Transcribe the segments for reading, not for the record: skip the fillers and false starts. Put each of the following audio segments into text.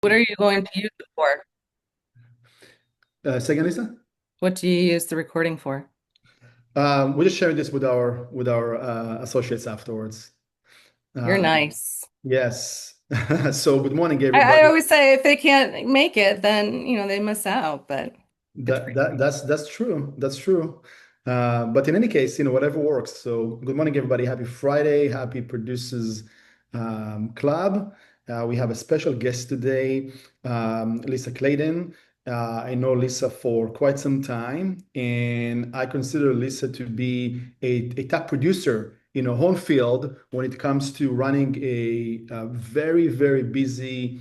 What are you going to use it for? Say again, Lisa? What do you use the recording for? We're just sharing this with our associates afterwards. You're Uh, nice. yes. So good morning, I everybody. always say if they can't make it, then they miss out, but it's That's true. That's true. But in any case, whatever works. So good morning, everybody. Happy Friday. Happy Producers Club. We have a special guest today, Lisa Clayden. I know Lisa for quite some time, and I consider Lisa to be a top producer in her home field when it comes to running a very, very busy,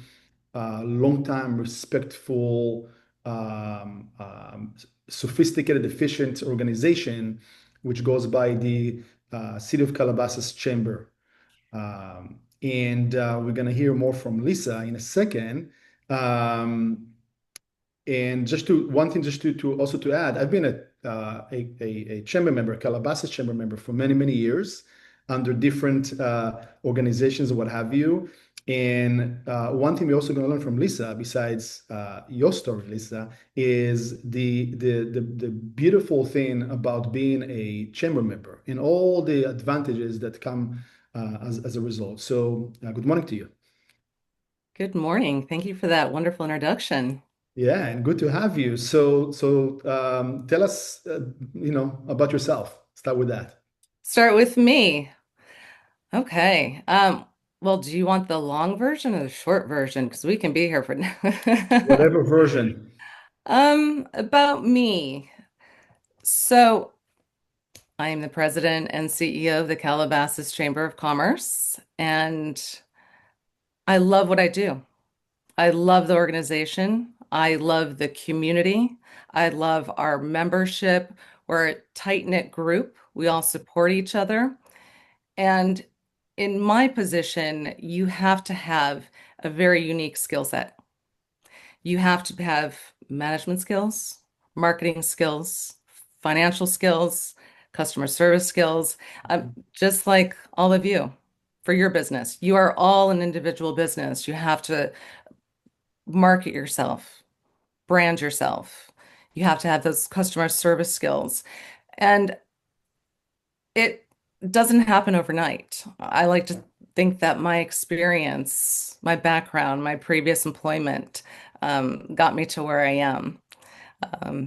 long time, respectful, um, um, sophisticated, efficient organization, which goes by the City of Calabasas Chamber. And we're going to hear more from Lisa in a second. Um, and just to one thing, just to also to add, I've been a chamber member, a Calabasas chamber member for many, many years under different organizations or what have you. And one thing we're also going to learn from Lisa, besides your story, Lisa, is the beautiful thing about being a chamber member and all the advantages that come as a result. So, good morning to you. good morning. Thank you for that wonderful introduction. Yeah, and good to have you. Tell us, about yourself. Start with that. Start with me. Okay. Well, do you want the long version or the short version? Because we can be here for Whatever version. about me. So I am the president and CEO of the Calabasas Chamber of Commerce, and I love what I do. I love the organization. I love the community. I love our membership. We're a tight-knit group. We all support each other. And in my position, you have to have a very unique skill set. You have to have management skills, marketing skills, financial skills, customer service skills, just like all of you for your business. You are all an individual business. You have to market yourself, brand yourself. You have to have those customer service skills. And it doesn't happen overnight. I like to think that my experience, my background, my previous employment got me to where I am.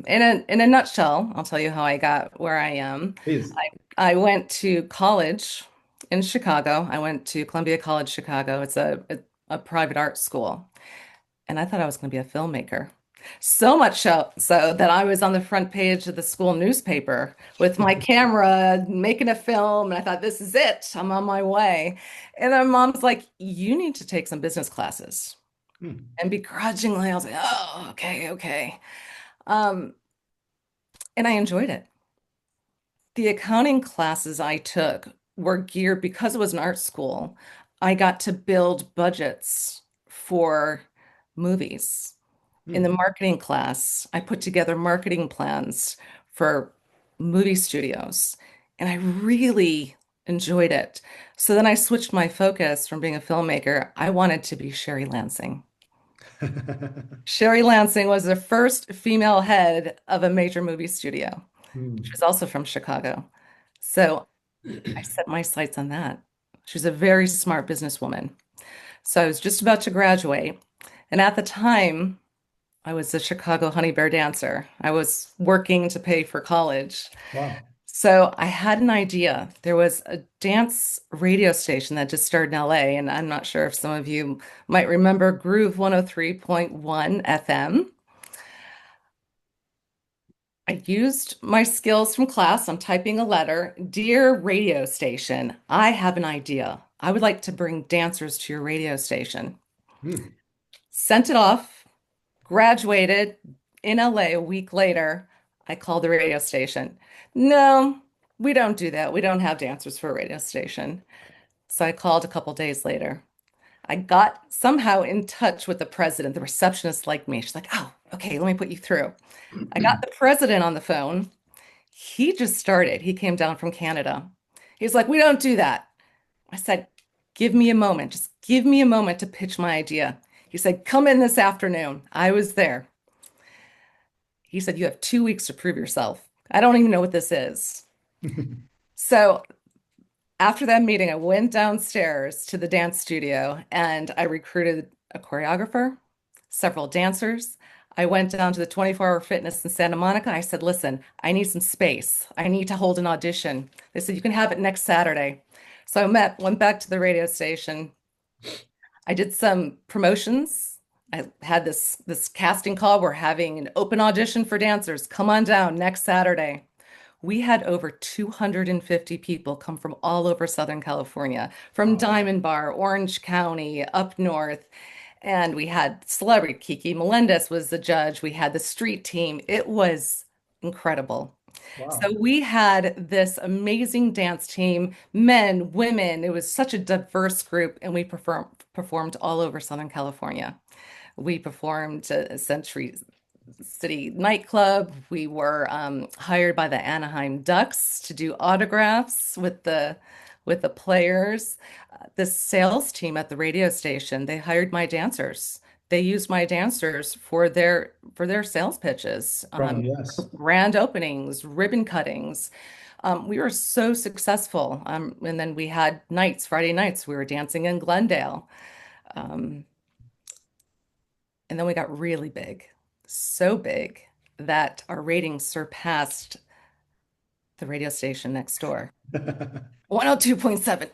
In a nutshell, I'll tell you how I got where I am. Please. I went to college in Chicago. I went to Columbia College Chicago. It's a private art school. And I thought I was going to be a filmmaker. So much so that I was on the front page of the school newspaper with my camera making a film. And I thought, this is it. I'm on my way. And then mom's like, you need to take some business classes. Hmm. And begrudgingly, I was like, oh, okay, okay. Um, and I enjoyed it. The accounting classes I took were geared because it was an art school. I got to build budgets for movies. In the Hmm. marketing class, I put together marketing plans for movie studios, and I really enjoyed it. So then I switched my focus from being a filmmaker. I wanted to be Sherry Lansing. Sherry Lansing was the first female head of a major movie studio. She Hmm. was also from Chicago. So I set my sights on that. She was a very smart businesswoman. So I was just about to graduate. And at the time, I was a Chicago Honey Bear dancer. I was working to pay for college. Wow. So I had an idea. There was a dance radio station that just started in LA, and I'm not sure if some of you might remember Groove 103.1 FM. I used my skills from class. I'm typing a letter. Dear radio station, I have an idea. I would like to bring dancers to your radio station. Hmm. Sent it off, graduated in LA a week later. I called the radio station. No, we don't do that. We don't have dancers for a radio station. So I called a couple days later. I got somehow in touch with the president. The receptionist liked me. She's like, oh, okay, let me put you through. I got the president on the phone. He just started. He came down from Canada. He's like, we don't do that. I said, give me a moment. Just give me a moment to pitch my idea. He said, come in this afternoon. I was there. He said, you have 2 weeks to prove yourself. I don't even know what this is. So after that meeting, I went downstairs to the dance studio and I recruited a choreographer, several dancers. I went down to the 24-hour fitness in Santa Monica. I said, listen, I need some space. I need to hold an audition. They said, you can have it next Saturday. So went back to the radio station. I did some promotions. I had this casting call. We're having an open audition for dancers. Come on down next Saturday. We had over 250 people come from all over Southern California, from Wow. Diamond Bar, Orange County, up north. And we had celebrity Kiki Melendez was the judge. We had the street team. It was incredible. So Wow. we had this amazing dance team, men, women. It was such a diverse group, and we performed all over Southern California. We performed at Century City nightclub. We were hired by the Anaheim Ducks to do autographs with the players. The sales team at the radio station, they hired my dancers. They used my dancers for their sales pitches, From yes. grand openings, ribbon cuttings. We were so successful. And then we had nights, Friday nights, we were dancing in Glendale. Um, and then we got really big, so big that our ratings surpassed the radio station next door. 102.7.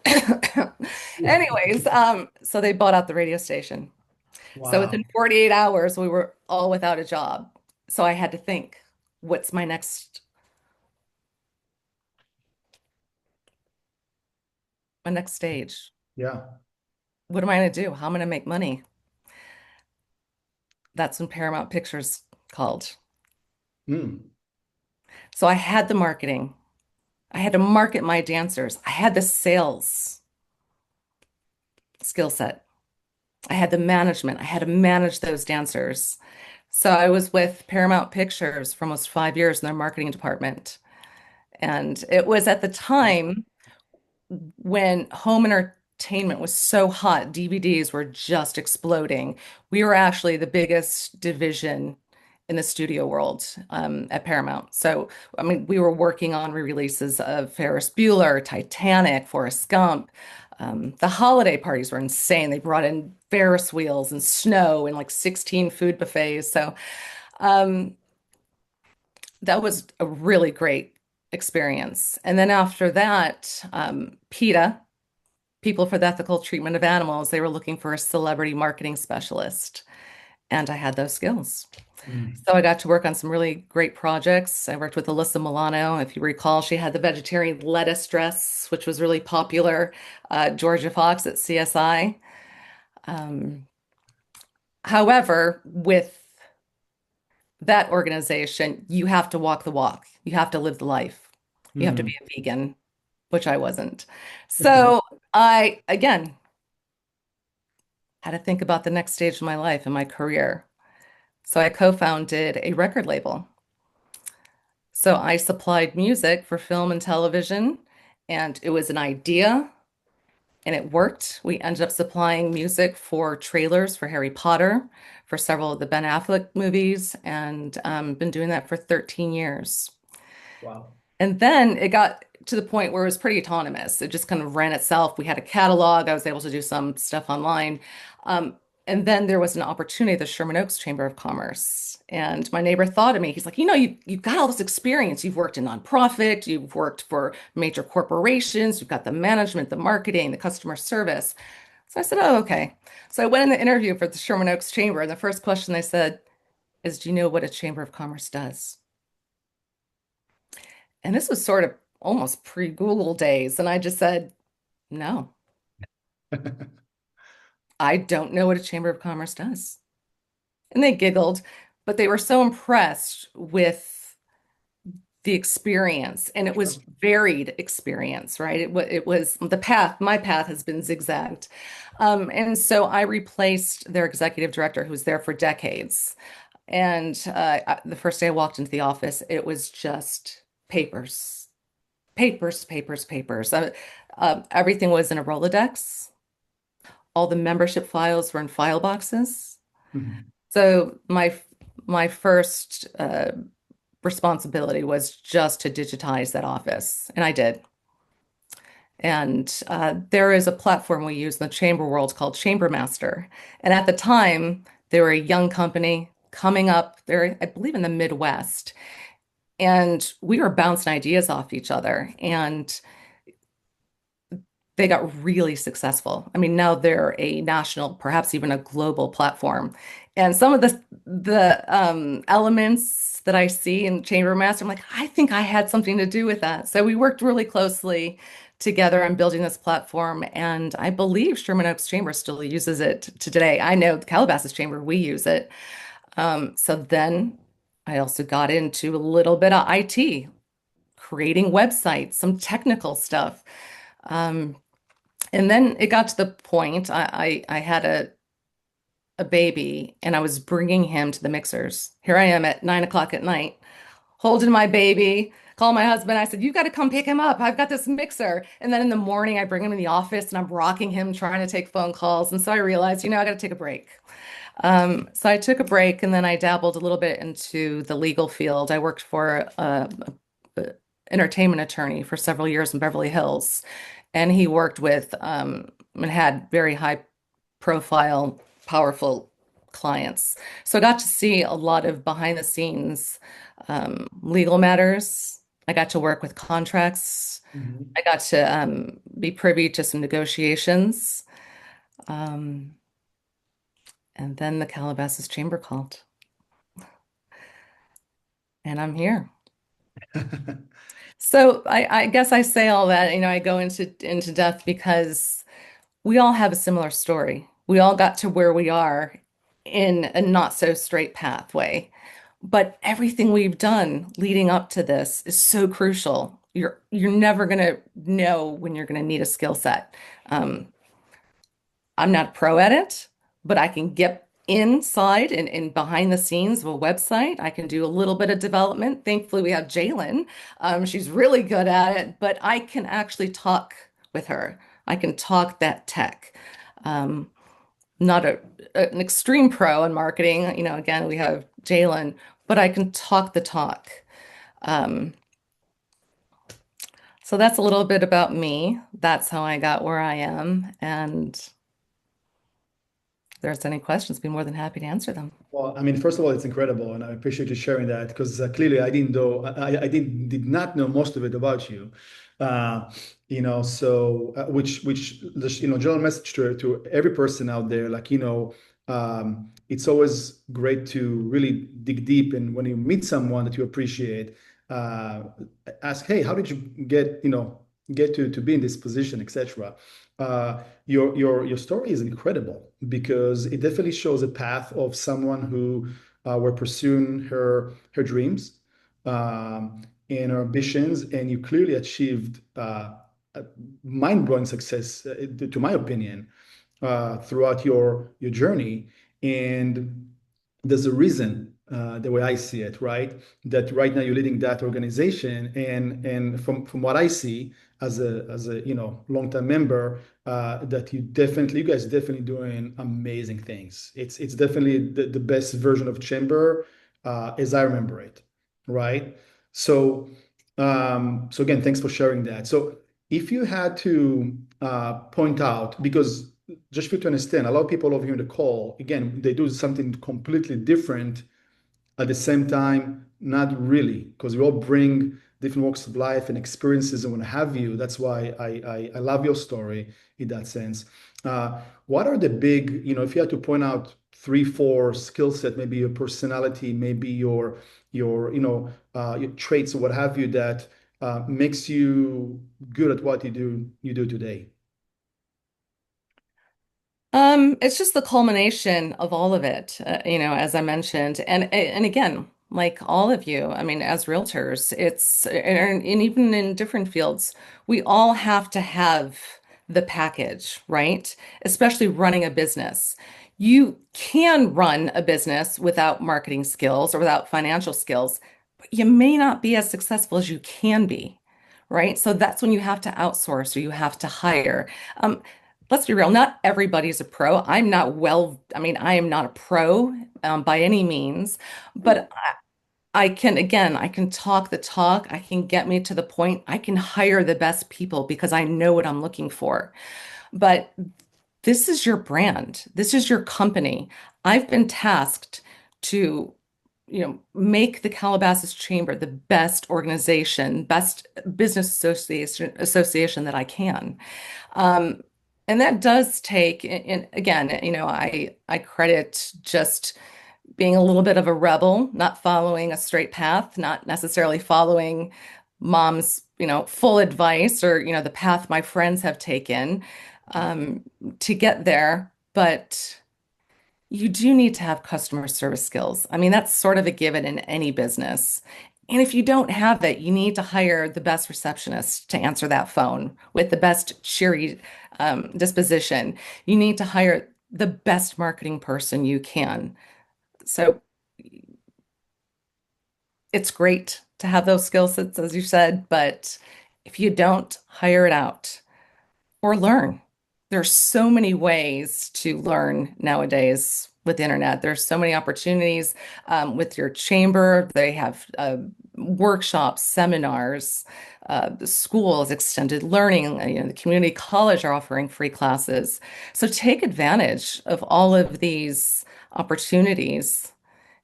Anyways, so they bought out the radio station. So Wow. within 48 hours, we were all without a job. So I had to think, what's my next stage? Yeah. What am I going to do? How am I going to make money? That's when Paramount Pictures called. Mm. So I had the marketing. I had to market my dancers. I had the sales skill set. I had the management. I had to manage those dancers. So I was with Paramount Pictures for almost 5 years in their marketing department. And it was at the time when home entertainment was so hot, DVDs were just exploding. We were actually the biggest division in the studio world at Paramount. So, I mean, we were working on re-releases of Ferris Bueller, Titanic, Forrest Gump. The holiday parties were insane. They brought in Ferris wheels and snow and like 16 food buffets. So, um, that was a really great experience. And then after that, PETA, People for the Ethical Treatment of Animals, they were looking for a celebrity marketing specialist. And I had those skills. Mm. So I got to work on some really great projects. I worked with Alyssa Milano. If you recall, she had the vegetarian lettuce dress, which was really popular. Georgia Fox at CSI. Um, However, with that organization, you have to walk the walk. You have to live the life. You have to Mm. be a vegan, which I wasn't. So I, again, had to think about the next stage of my life and my career. So I co-founded a record label. So I supplied music for film and television, and it was an idea and it worked. We ended up supplying music for trailers for Harry Potter, for several of the Ben Affleck movies, and been doing that for 13 years. Wow. And then it got to the point where it was pretty autonomous. It just kind of ran itself. We had a catalog. I was able to do some stuff online. Um, and then there was an opportunity at the Sherman Oaks Chamber of Commerce. And my neighbor thought of me. He's like, you've got all this experience. You've worked in nonprofit, you've worked for major corporations, you've got the management, the marketing, the customer service. So I said, oh, okay. So I went in the interview for the Sherman Oaks Chamber. And the first question they said is, do you know what a Chamber of Commerce does? And this was sort of almost pre-Google days. And I just said, no, I don't know what a Chamber of Commerce does. And they giggled, but they were so impressed with the experience. And it was Sure. varied experience, right? It was my path has been zigzagged. And so I replaced their executive director who was there for decades. And the first day I walked into the office, it was just papers, papers, papers, papers. Everything was in a Rolodex. all the membership files were in file boxes. Mhm. So my first responsibility was just to digitize that office, and I did. And there is a platform we use in the chamber world called Chamber Master. And at the time, they were a young company coming up. They're, I believe, in the Midwest. And we were bouncing ideas off each other. And they got really successful. I mean, now they're a national, perhaps even a global platform. And some of the elements that I see in Chamber Master, I'm like, I think I had something to do with that. So we worked really closely together on building this platform, and I believe Sherman Oaks Chamber still uses it to today. I know the Calabasas Chamber, we use it. So then I also got into a little bit of IT, creating websites, some technical stuff. Um, and then it got to the point I had a baby and I was bringing him to the mixers. Here I am at 9 o'clock at night, holding my baby, call my husband. I said, "You got to come pick him up. I've got this mixer." And then in the morning, I bring him in the office and I'm rocking him, trying to take phone calls. And so I realized, I got to take a break. So I took a break and then I dabbled a little bit into the legal field. I worked for a entertainment attorney for several years in Beverly Hills, and he worked with and had very high profile, powerful clients. So I got to see a lot of behind the scenes legal matters. I got to work with contracts. Mhm. I got to be privy to some negotiations. Um, and then the Calabasas Chamber called, and I'm here. So I guess I say all that, I go into depth because we all have a similar story. We all got to where we are in a not so straight pathway. But everything we've done leading up to this is so crucial. You're never gonna know when you're gonna need a skill set. Um, I'm not a pro at it, but I can get inside and behind the scenes of a website. I can do a little bit of development. Thankfully, we have Jalen. She's really good at it, but I can actually talk with her. I can talk that tech. Um, Not an extreme pro in marketing. Again, we have Jalen, but I can talk the talk. Um, so that's a little bit about me. That's how I got where I am. And if there's any questions, I'd be more than happy to answer them. Well, I mean, first of all, it's incredible, and I appreciate you sharing that because clearly I didn't know I did not know most of it about you. Uh, so which the general message to every person out there, like it's always great to really dig deep, and when you meet someone that you appreciate, uh, ask, hey, how did you get to be in this position, etc. Your story is incredible because it definitely shows a path of someone who were pursuing her dreams and her ambitions, and you clearly achieved a mind-blowing success, to my opinion, throughout your journey. And there's a reason, the way I see it, right? That right now you're leading that organization, and from what I see as a long-term member, that you guys definitely doing amazing things. It's definitely the best version of Chamber, as I remember it, right? So so again, thanks for sharing that. So if you had to point out, because just for you to understand, a lot of people over here in the call, again, they do something completely different at the same time, not really, because we all bring different walks of life and experiences and what have you. That's why I love your story in that sense. What are the big, if you had to point out three, four skill set, maybe your personality, maybe your traits or what have you that makes you good at what you do today? It's just the culmination of all of it, as I mentioned. And again, like all of you, I mean, as realtors, and even in different fields, we all have to have the package, right? Especially running a business. You can run a business without marketing skills or without financial skills, but you may not be as successful as you can be, right? So that's when you have to outsource or you have to hire. let's be real, not everybody's a pro. I'm not well, I mean, I am not a pro by any means, but I can, again, I can talk the talk. I can get me to the point. I can hire the best people because I know what I'm looking for. But this is your brand. This is your company. I've been tasked to, make the Calabasas Chamber the best organization, best business association that I can. Um, and that does take, and again, I credit just being a little bit of a rebel, not following a straight path, not necessarily following mom's, full advice or, the path my friends have taken um, to get there. But you do need to have customer service skills. I mean, that's sort of a given in any business. And if you don't have it, you need to hire the best receptionist to answer that phone with the best cheery disposition. You need to hire the best marketing person you can. So it's great to have those skill sets, as you said, but if you don't, hire it out or learn. There's so many ways to learn nowadays with the internet. There's so many opportunities with your chamber. They have workshops, seminars, the schools, extended learning. The community college are offering free classes. So take advantage of all of these opportunities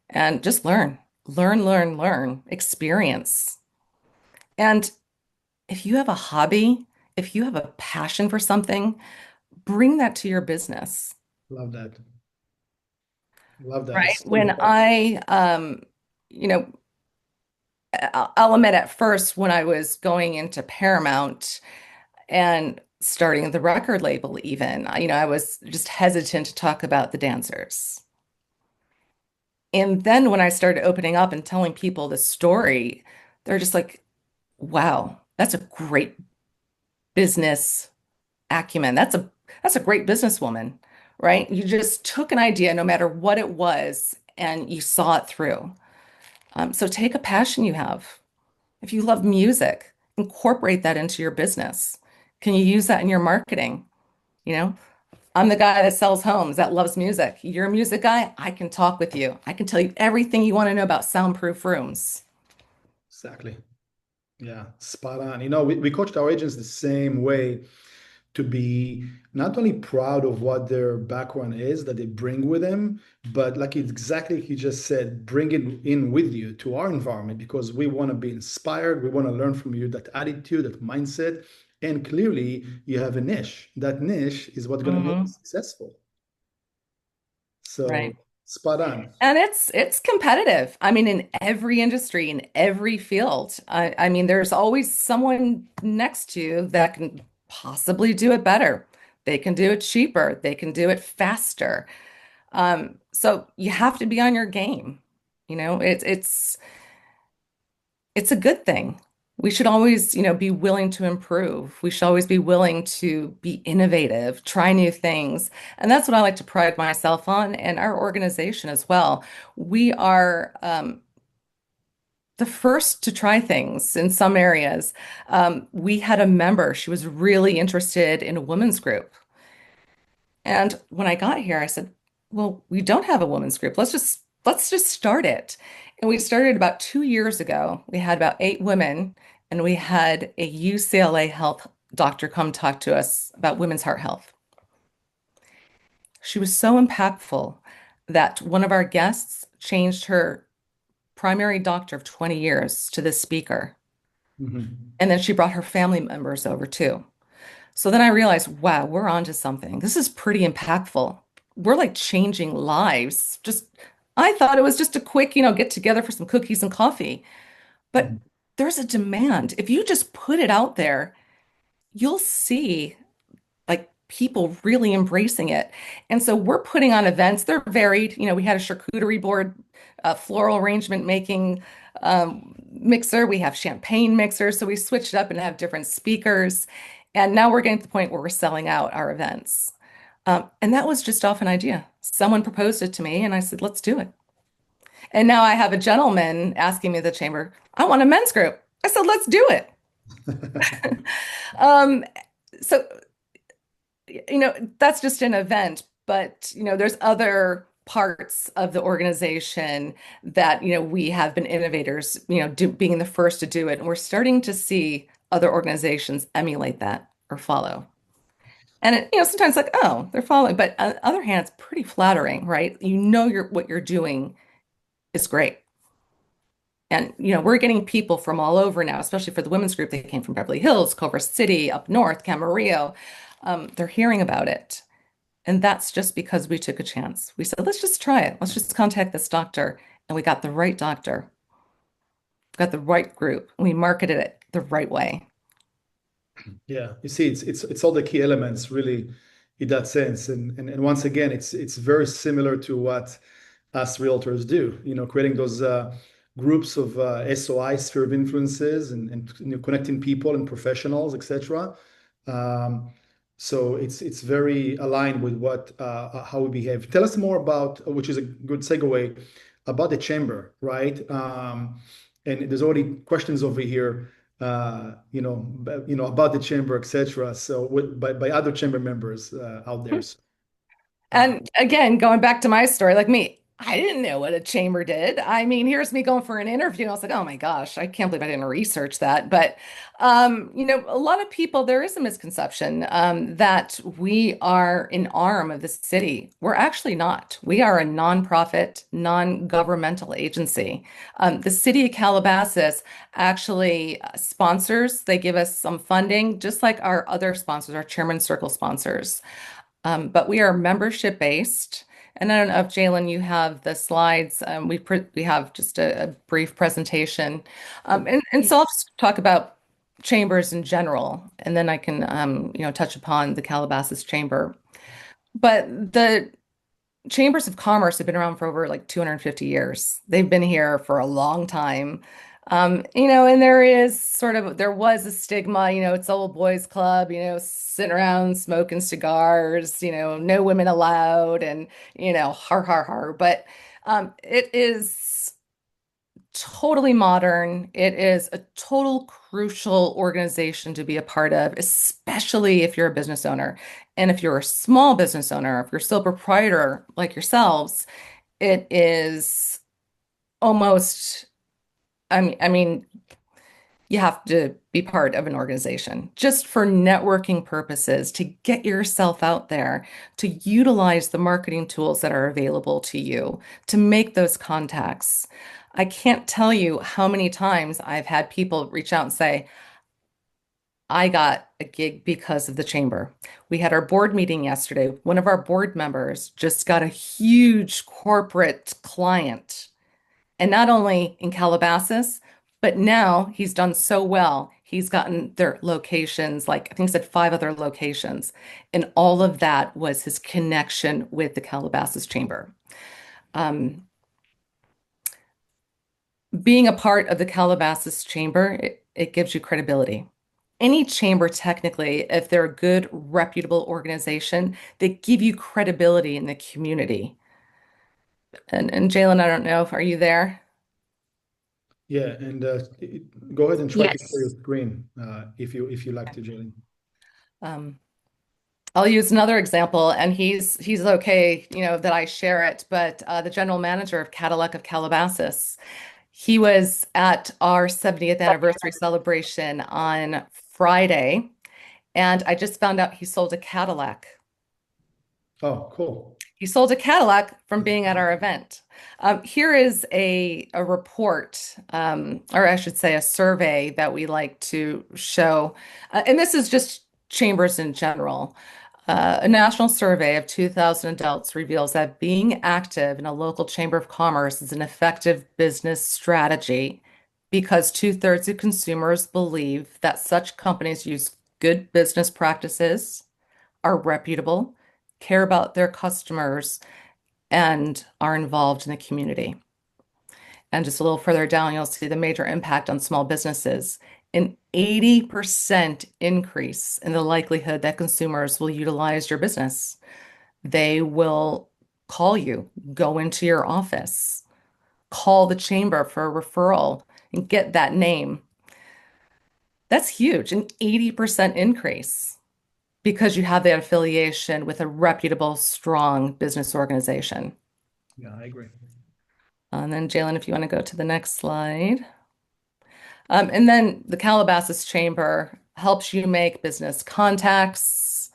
and just learn, learn, experience. And if you have a hobby, if you have a passion for something, bring that to your business, Love that. Love that. right? It's so When important. you know, I'll admit at first when I was going into Paramount and starting the record label, even, I was just hesitant to talk about the dancers. And then when I started opening up and telling people the story, they're just like, wow, that's a great business acumen. That's a great businesswoman, right? You just took an idea, no matter what it was, and you saw it through. So take a passion you have. If you love music, incorporate that into your business. Can you use that in your marketing? You know, I'm the guy that sells homes that loves music. You're a music guy. I can talk with you. I can tell you everything you want to know about soundproof rooms. Exactly. Yeah, spot on. We coached our agents the same way to be not only proud of what their background is that they bring with them, but like exactly he just said, bring it in with you to our environment because we want to be inspired. We want to learn from you that attitude, that mindset. And clearly, you have a niche. That niche is what's going to make you Hmm. successful. So, Right. spot on. And it's competitive. I mean, in every industry, in every field. I mean, there's always someone next to you that can possibly do it better. They can do it cheaper. They can do it faster. So you have to be on your game. It's a good thing. We should always, be willing to improve. We should always be willing to be innovative, try new things. And that's what I like to pride myself on and our organization as well. We are the first to try things in some areas. We had a member, she was really interested in a women's group. And when I got here, I said, well, we don't have a women's group. Let's just start it. And we started about 2 years ago. We had about 8 women, and we had a UCLA health doctor come talk to us about women's heart health. She was so impactful that one of our guests changed her primary doctor of 20 years to this speaker. Mhm. And then she brought her family members over too. So then I realized, wow, we're onto something. This is pretty impactful. We're like changing lives. I thought it was just a quick, get together for some cookies and coffee. But Mhm. there's a demand. If you just put it out there, you'll see like people really embracing it. And so we're putting on events. They're varied. We had a charcuterie board, floral arrangement making mixer. We have champagne mixers. So we switched it up and have different speakers. And now we're getting to the point where we're selling out our events. And that was just off an idea. Someone proposed it to me, and I said, let's do it. And now I have a gentleman asking me at the chamber, I want a men's group. I said, let's do it. Um, so that's just an event, but there's other parts of the organization that we have been innovators, being the first to do it, and we're starting to see other organizations emulate that or follow. And sometimes like, oh, they're following, but on the other hand, it's pretty flattering, right? What you're doing is great. And we're getting people from all over now, especially for the women's group. They came from Beverly Hills, Culver City, up north, Camarillo. They're hearing about it. And that's just because we took a chance. We said, let's just try it. Let's just contact this doctor. And we got the right doctor, got the right group. And we marketed it the right way. Yeah, you see, it's all the key elements really in that sense, and once again, it's very similar to what us realtors do. Creating those groups of SOI, sphere of influences, and connecting people and professionals, etc. Um, so it's very aligned with what how we behave. Tell us more about, which is a good segue, about the chamber, right? And there's already questions over here about the chamber, etc. So by other chamber members out there. So, uh, And again, going back to my story, like me, I didn't know what a chamber did. I mean, here's me going for an interview. And I was like, oh my gosh, I can't believe I didn't research that. But, a lot of people, there is a misconception that we are an arm of the city. We're actually not. We are a nonprofit, non-governmental agency. The city of Calabasas actually sponsors, they give us some funding, just like our other sponsors, our Chairman's Circle sponsors. But we are membership based. And I don't know if Jalen, you have the slides. We have just a brief presentation. And so I'll just talk about chambers in general, and then I can touch upon the Calabasas Chamber. But the chambers of commerce have been around for over like 250 years. They've been here for a long time. And there was a stigma, it's old boys club, sitting around smoking cigars, no women allowed, and har har har. But it is totally modern. It is a total crucial organization to be a part of, especially if you're a business owner. And if you're a small business owner, if you're sole proprietor like yourselves, it is almost, I mean, you have to be part of an organization just for networking purposes, to get yourself out there, to utilize the marketing tools that are available to you, to make those contacts. I can't tell you how many times I've had people reach out and say, I got a gig because of the chamber. We had our board meeting yesterday. One of our board members just got a huge corporate client, and not only in Calabasas, but now he's done so well. He's gotten their locations, like I think he said 5 other locations. And all of that was his connection with the Calabasas Chamber. Um, Being a part of the Calabasas Chamber, it gives you credibility. Any chamber, technically, if they're a good, reputable organization, they give you credibility in the community. And Jalen, I don't know, are you there? yeah, and go ahead and try to share your Yes. screen if you like to, Jalen. Um, I'll use another example, and he's okay, that I share it. But the general manager of Cadillac of Calabasas, he was at our 70th anniversary celebration on Friday, and I just found out he sold a Cadillac. Oh, cool. He sold a Cadillac from being at our event. Here is a report, or I should say, a survey that we like to show, and this is just chambers in general. A national survey of 2,000 adults reveals that being active in a local chamber of commerce is an effective business strategy because two-thirds of consumers believe that such companies use good business practices, are reputable, care about their customers, and are involved in the community. And just a little further down, you'll see the major impact on small businesses. An 80% increase in the likelihood that consumers will utilize your business. They will call you, go into your office, call the chamber for a referral, and get that name. That's huge, an 80% increase. because you have that affiliation with a reputable, strong business organization. Yeah, I agree. And then, Jalen, if you want to go to the next slide. And then the Calabasas Chamber helps you make business contacts,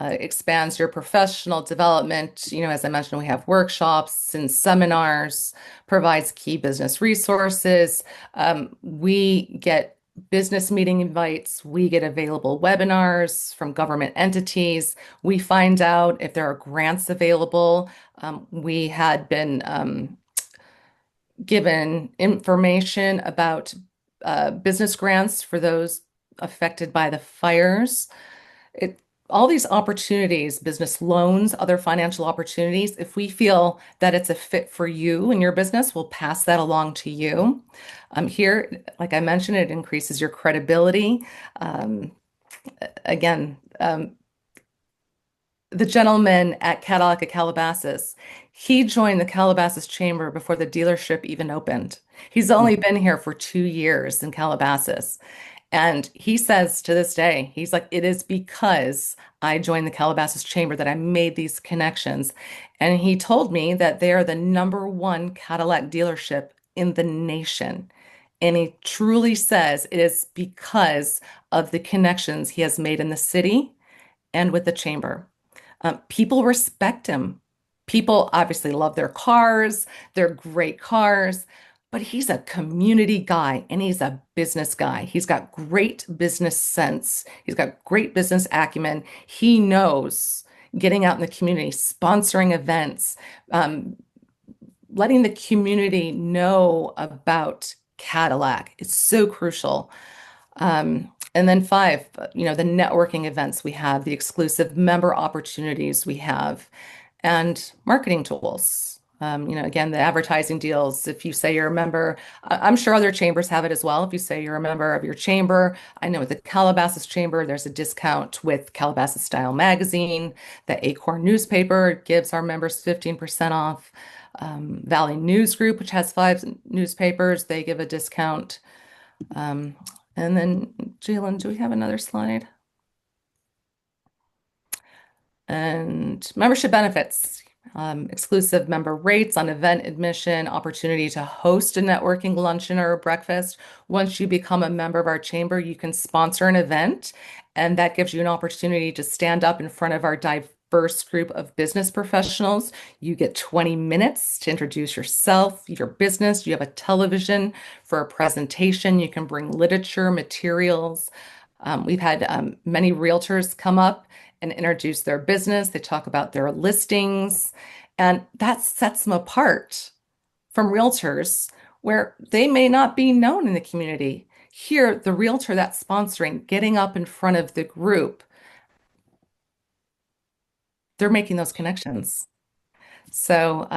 expands your professional development. As I mentioned, we have workshops and seminars, provides key business resources. We get business meeting invites. We get available webinars from government entities. We find out if there are grants available. We had been given information about business grants for those affected by the fires. It, all these opportunities, business loans, other financial opportunities, if we feel that it's a fit for you and your business, we'll pass that along to you. Here, like I mentioned, it increases your credibility. Um, again, the gentleman at Cadillac at Calabasas, he joined the Calabasas Chamber before the dealership even opened. He's only been here for 2 years in Calabasas. And he says to this day, he's like, it is because I joined the Calabasas Chamber that I made these connections. And he told me that they are the number one Cadillac dealership in the nation. And he truly says it is because of the connections he has made in the city and with the chamber. People respect him. People obviously love their cars, they're great cars, but he's a community guy and he's a business guy. He's got great business sense, he's got great business acumen. He knows getting out in the community, sponsoring events, um, letting the community know about Cadillac. It's so crucial. And then five, the networking events we have, the exclusive member opportunities we have, and marketing tools. Again, the advertising deals. If you say you're a member, I'm sure other chambers have it as well. If you say you're a member of your chamber, I know with the Calabasas Chamber, there's a discount with Calabasas Style Magazine. The Acorn newspaper gives our members 15% off. Valley News Group, which has five newspapers, they give a discount. Um, and then, Jalen, do we have another slide? And membership benefits, exclusive member rates on event admission, opportunity to host a networking luncheon or a breakfast. Once you become a member of our chamber, you can sponsor an event, and that gives you an opportunity to stand up in front of our diverse group of business professionals. You get 20 minutes to introduce yourself, your business. You have a television for a presentation. You can bring literature, materials. We've had many realtors come up and introduce their business. They talk about their listings, and that sets them apart from realtors where they may not be known in the community. Here, the realtor that's sponsoring, getting up in front of the group, they're making those connections. So,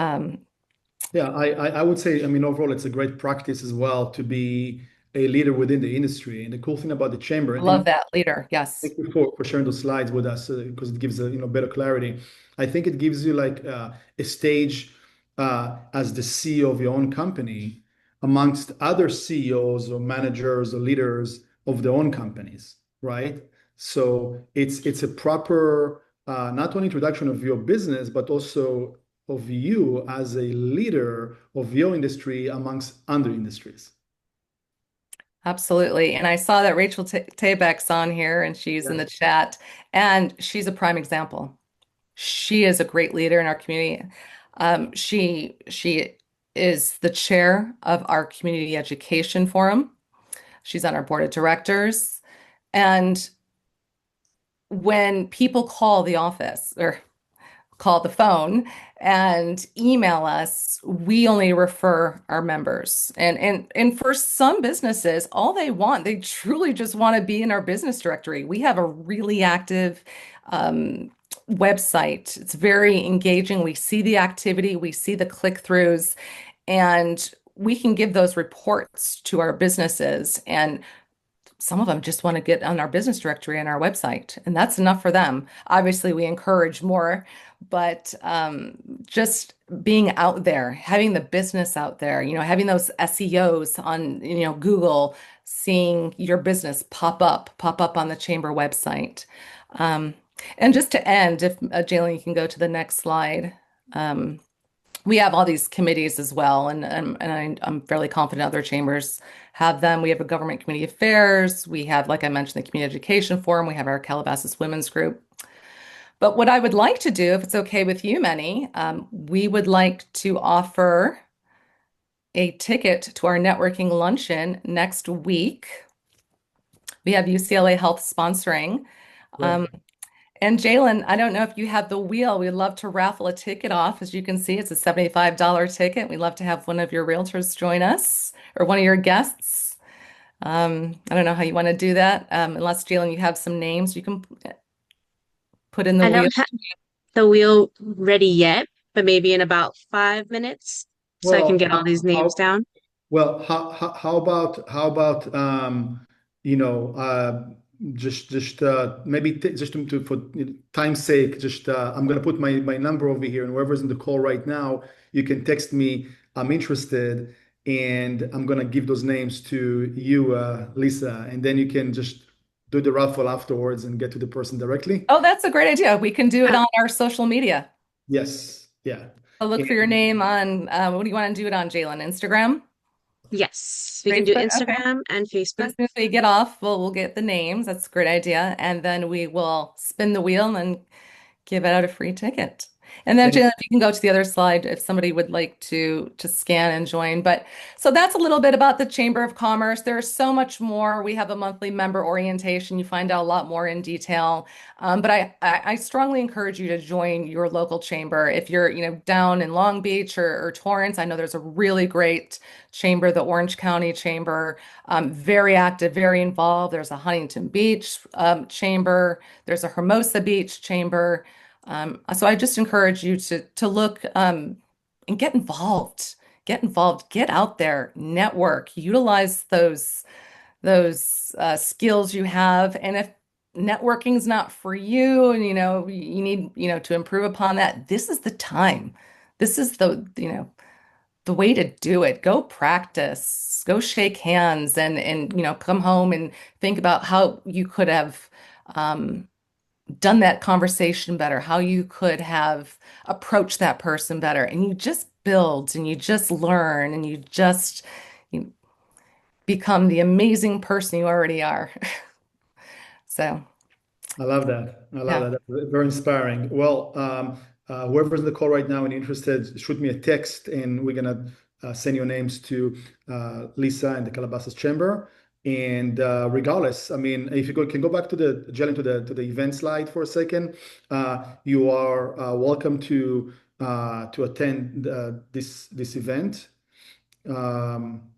Yeah, I would say, I mean, overall, it's a great practice as well to be a leader within the industry. And the cool thing about the chamber, I and love that leader. Yes, thank you for sharing those slides with us because it gives better clarity. I think it gives you like a stage as the CEO of your own company amongst other CEOs or managers or leaders of their own companies, right? So it's a proper not only introduction of your business but also of you as a leader of your industry amongst other industries. absolutely. And I saw that Rachel Tabek's on here and she's in the Yes. chat, and she's a prime example. She is a great leader in our community. She is the chair of our community education forum. She's on our board of directors. And when people call the office or call the phone and email us, we only refer our members. And for some businesses, all they want, they truly just want to be in our business directory. We have a really active website. It's very engaging. We see the activity, we see the click-throughs, and we can give those reports to our businesses. And some of them just want to get on our business directory and our website, and that's enough for them. Obviously, we encourage more, but just being out there, having the business out there, having those SEOs on, Google, seeing your business pop up on the chamber website. And just to end, if Jalen, you can go to the next slide. Um, we have all these committees as well, I'm fairly confident other chambers have them. We have a government community affairs. We have, like I mentioned, the community education forum. We have our Calabasas women's group. But what I would like to do, if it's okay with you, Meny, we would like to offer a ticket to our networking luncheon next week. We have UCLA Health sponsoring. Great. Um, and Jalen, I don't know if you have the wheel. We'd love to raffle a ticket off. As you can see, it's a $75 ticket. We'd love to have one of your realtors join us or one of your guests. I don't know how you want to do that. Unless, Jalen, you have some names you can put in the I wheel. don't have the wheel ready yet, but maybe in about 5 minutes so I can Well, get all these names down. how about you know just maybe t just to for time's sake, just I'm gonna put my number over here, and whoever's in the call right now, you can text me. I'm interested, and I'm gonna give those names to you, Lisa, and then you can just do the raffle afterwards and get to the person directly. Oh, that's a great idea. We can do it Uh, on our social media. Yes, yeah. So look for your And name on, what do you want to do it on, Jalen? Instagram? yes, we can do Facebook? Okay. Instagram and So Facebook. as soon as we get off, we'll get the names. That's a great idea. And then we will spin the wheel and give out a free ticket. And then and Jalen, if you can go to the other slide, if somebody would like to scan and join. But so that's a little bit about the Chamber of Commerce. There's so much more. We have a monthly member orientation. You find out a lot more in detail. But I strongly encourage you to join your local chamber. If you're, down in Long Beach or Torrance, I know there's a really great chamber, the Orange County Chamber, very active, very involved. There's a Huntington Beach chamber. There's a Hermosa Beach chamber. So I just encourage you to look and get involved. Get involved, get out there, network, utilize those skills you have. And if networking's not for you, and you need to improve upon that, this is the time. This is the way to do it. Go practice, go shake hands, and come home and think about how you could have. Done that conversation better, how you could have approached that person better. And you just build and you just learn and you become the amazing person you already are. So, I love that. I love yeah. that. That's very inspiring. Well, whoever's in the call right now and interested, shoot me a text, and we're gonna send your names to Lisa and the Calabasas Chamber. And regardless, I mean, if you can go back to the Jelen, to the event slide for a second, you are welcome to attend this event. Um,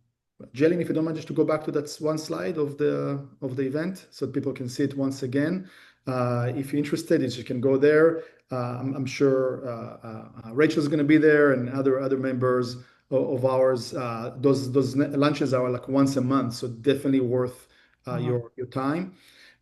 Jelen, if you don't mind, just to go back to that one slide of the event so people can see it once again. If you're interested, you can go there. I'm sure Rachel's going to be there and other members of ours. Those lunches are like once a month, so definitely worth Mhm. your time.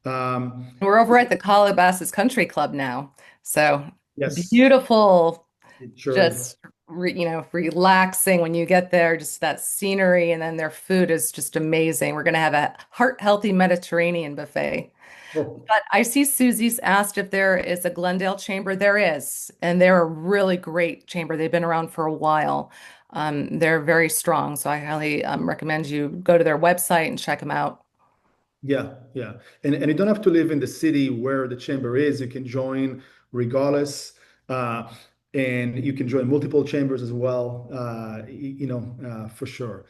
Um, We're over at the Calabasas Country Club now. So yes, beautiful, it sure is. just relaxing when you get there, just that scenery, and then their food is just amazing. We're going to have a heart-healthy Mediterranean buffet. Oh, But I see Susie's asked if there is a Glendale chamber. There is, and they're a really great chamber. They've been around for a while. They're very strong, so I highly recommend you go to their website and check them out. yeah, yeah. And you don't have to live in the city where the chamber is. You can join regardless. Uh, and you can join multiple chambers as well, for sure.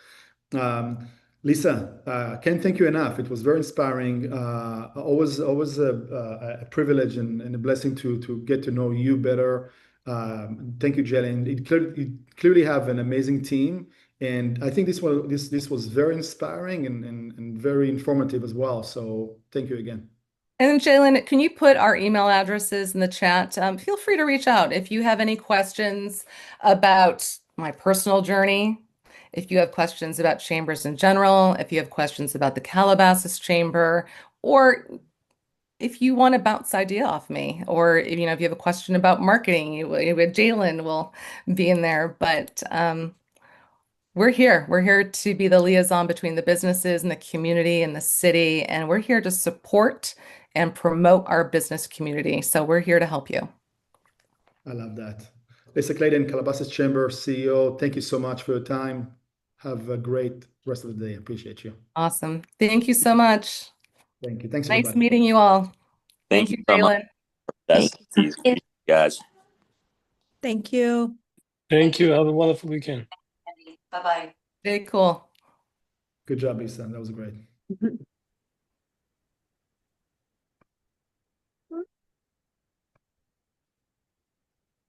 Um, Lisa, can't thank you enough. It was very inspiring. Always a privilege and a blessing to get to know you better. Thank you, Jelen. You clearly have an amazing team, and I think this was very inspiring and very informative as well. So thank you again. And then, Jalen, can you put our email addresses in the chat? Feel free to reach out if you have any questions about my personal journey, if you have questions about chambers in general, if you have questions about the Calabasas Chamber, or if you want to bounce idea off me, or if you have a question about marketing, Jalen will be in there. But We're here. We're here to be the liaison between the businesses and the community and the city, and we're here to support and promote our business community. So we're here to help you. I love that. Lisa Clayden, Calabasas Chamber CEO, thank you so much for your time. Have a great rest of the day. Appreciate you. Awesome. Thank you so much. Thank you. Thanks, Nice everybody. meeting you all. Thank Thank you you, so much. Jalen. That's easy, guys. Thank you. Thank you. Have a wonderful weekend. Bye-bye. Very cool. Good job, Lisa. That was great.